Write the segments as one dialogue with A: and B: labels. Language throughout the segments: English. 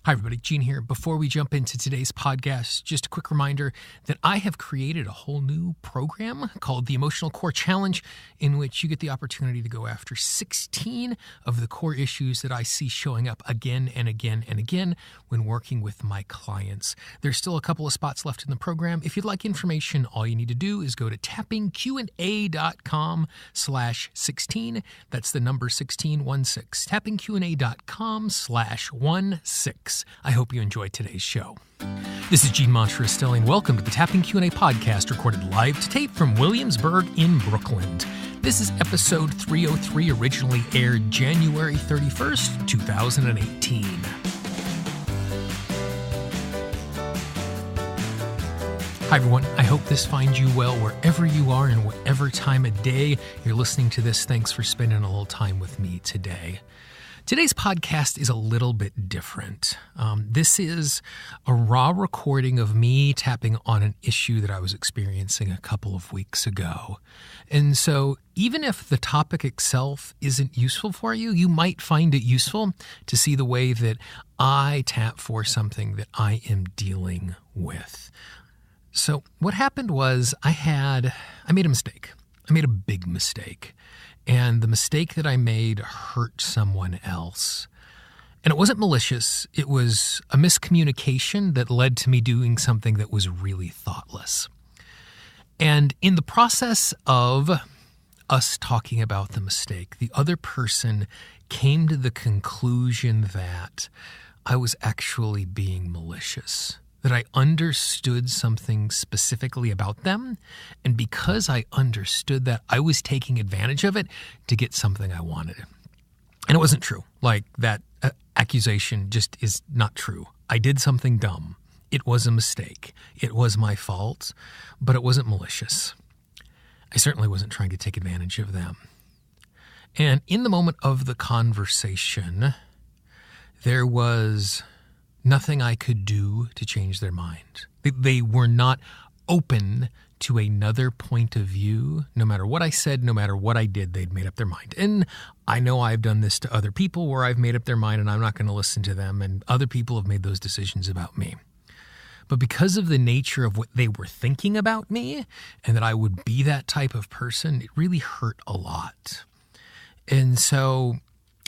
A: Hi, everybody. Gene here. Before we jump into today's podcast, just a quick reminder that I have created a whole new program called the Emotional Core Challenge, in which you get the opportunity to go after 16 of the core issues that I see showing up again and again and again when working with my clients. There's still a couple of spots left in the program. If you'd like information, all you need to do is go to tappingqa.com/16. That's the number 1616. tappingqa.com/16. I hope you enjoyed today's show. This is Gene Monterastelli, and welcome to the Tapping Q&A podcast, recorded live to tape from Williamsburg in Brooklyn. This is episode 303, originally aired January 31st, 2018. Hi, everyone. I hope this finds you well wherever you are and whatever time of day you're listening to this. Thanks for spending a little time with me today. Today's podcast is a little bit different. This is a raw recording of me tapping on an issue that I was experiencing a couple of weeks ago. And so even if the topic itself isn't useful for you, you might find it useful to see the way that I tap for something that I am dealing with. So what happened was I made a mistake. I made a big mistake. And the mistake that I made hurt someone else. And it wasn't malicious. It was a miscommunication that led to me doing something that was really thoughtless. And in the process of us talking about the mistake, the other person came to the conclusion that I was actually being malicious, that I understood something specifically about them. And because I understood that, I was taking advantage of it to get something I wanted. And it wasn't true. Like, that accusation just is not true. I did something dumb. It was a mistake. It was my fault, but it wasn't malicious. I certainly wasn't trying to take advantage of them. And in the moment of the conversation, there was nothing I could do to change their mind. They were not open to another point of view. No matter what I said, no matter what I did, they'd made up their mind. And I know I've done this to other people where I've made up their mind and I'm not going to listen to them, and other people have made those decisions about me. But because of the nature of what they were thinking about me and that I would be that type of person, it really hurt a lot. And so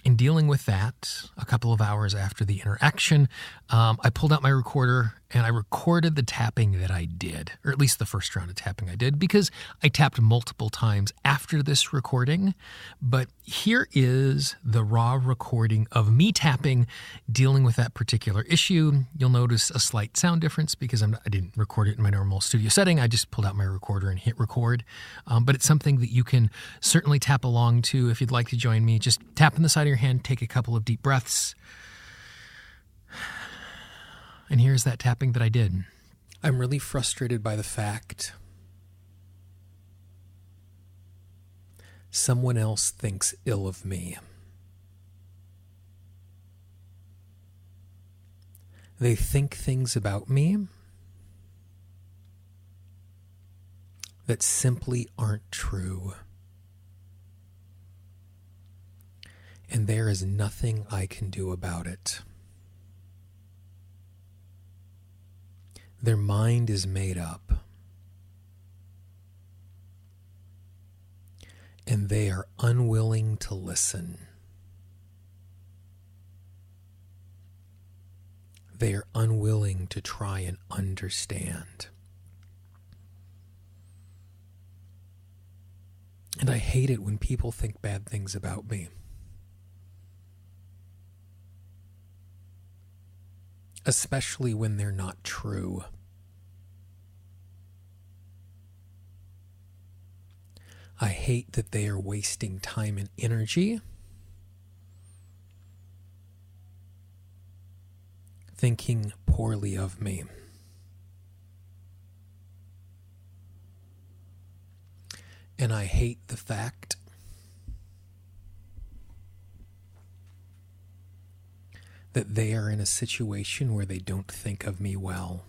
A: in dealing with that, a couple of hours after the interaction, I pulled out my recorder and I recorded the tapping that I did, or at least the first round of tapping I did, because I tapped multiple times after this recording. But here is the raw recording of me tapping, dealing with that particular issue. You'll notice a slight sound difference because I didn't record it in my normal studio setting. I just pulled out my recorder and hit record. But it's something that you can certainly tap along to if you'd like to join me. Just tap on the side of your hand, take a couple of deep breaths. And here's that tapping that I did. I'm really frustrated by the fact someone else thinks ill of me. They think things about me that simply aren't true. And there is nothing I can do about it. Their mind is made up. And they are unwilling to listen. They are unwilling to try and understand. And I hate it when people think bad things about me. Especially when they're not true. I hate that they are wasting time and energy thinking poorly of me. And I hate the fact that they are in a situation where they don't think of me well.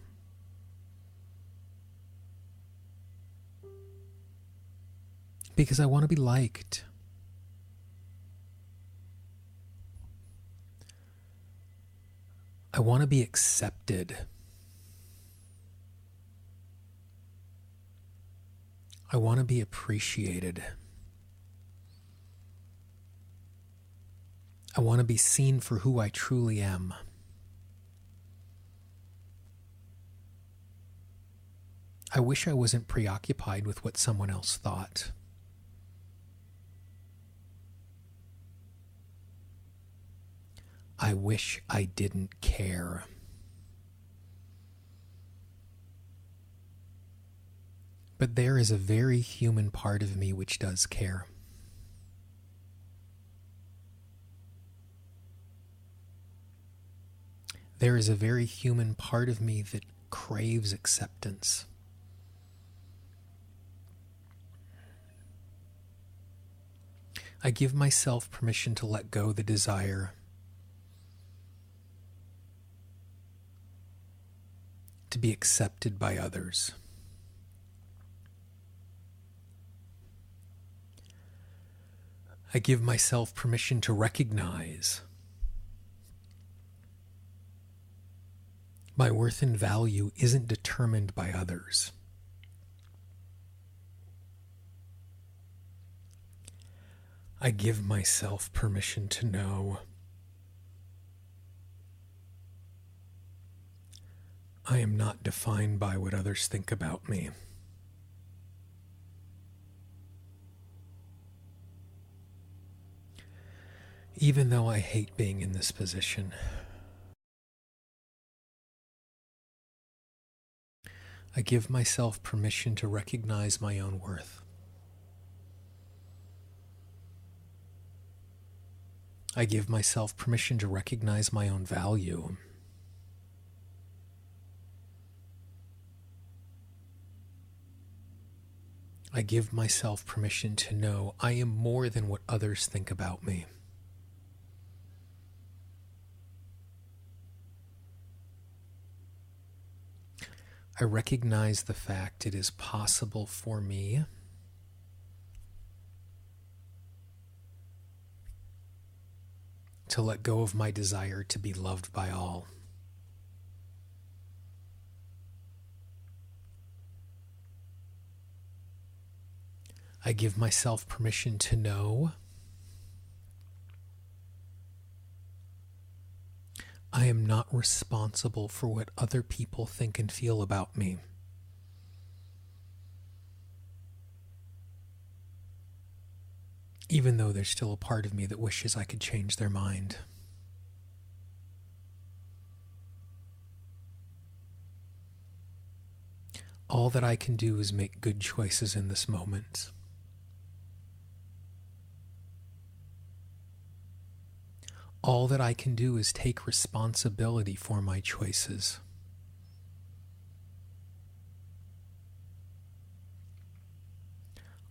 A: Because I want to be liked. I want to be accepted. I want to be appreciated. I want to be seen for who I truly am. I wish I wasn't preoccupied with what someone else thought. I wish I didn't care. But there is a very human part of me which does care. There is a very human part of me that craves acceptance. I give myself permission to let go the desire to be accepted by others. I give myself permission to recognize my worth and value isn't determined by others. I give myself permission to know I am not defined by what others think about me. Even though I hate being in this position, I give myself permission to recognize my own worth. I give myself permission to recognize my own value. I give myself permission to know I am more than what others think about me. I recognize the fact it is possible for me to let go of my desire to be loved by all. I give myself permission to know I am not responsible for what other people think and feel about me. Even though there's still a part of me that wishes I could change their mind. All that I can do is make good choices in this moment. All that I can do is take responsibility for my choices.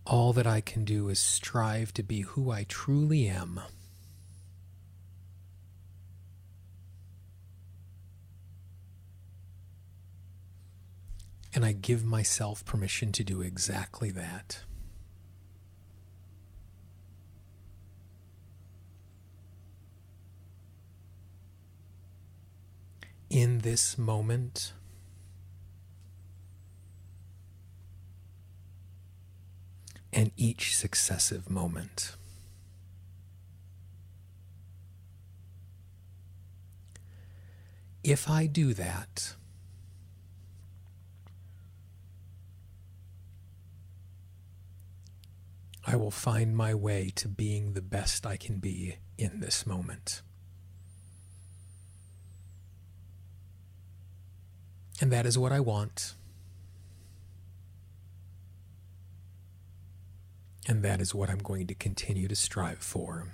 A: All that I can do is strive to be who I truly am. And I give myself permission to do exactly that. In this moment, and each successive moment. If I do that, I will find my way to being the best I can be in this moment. And that is what I want. And that is what I'm going to continue to strive for.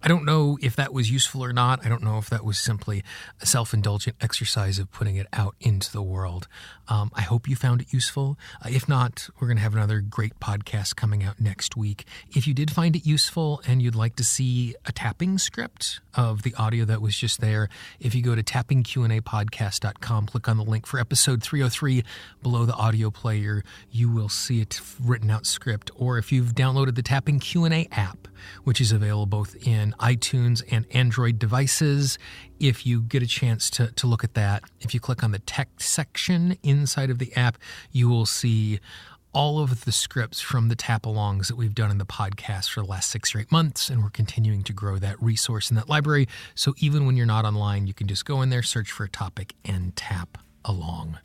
A: I don't know if that was useful or not. I don't know if that was simply a self-indulgent exercise of putting it out into the world. I hope you found it useful. If not, we're going to have another great podcast coming out next week. If you did find it useful and you'd like to see a tapping script of the audio that was just there, if you go to tappingqandapodcast.com, click on the link for episode 303 below the audio player, you will see it written out script. Or if you've downloaded the Tapping Q&A app, which is available both in iTunes and Android devices. If you get a chance to look at that, if you click on the text section inside of the app, you will see all of the scripts from the tap-alongs that we've done in the podcast for the last 6 or 8 months, and we're continuing to grow that resource in that library. So even when you're not online, you can just go in there, search for a topic, and tap along.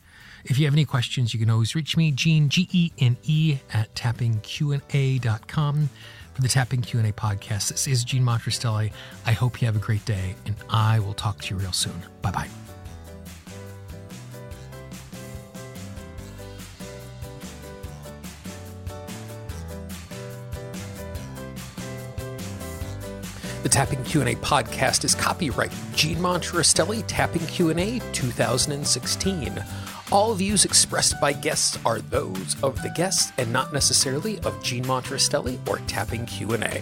A: If you have any questions, you can always reach me, Gene, Gene, at tappingqna.com. For the Tapping Q&A podcast, this is Gene Monterastelli. I hope you have a great day, and I will talk to you real soon. Bye-bye. The Tapping Q&A podcast is copyright Gene Monterastelli, Tapping Q&A 2016. All views expressed by guests are those of the guests and not necessarily of Gene Monterastelli or Tapping Q&A.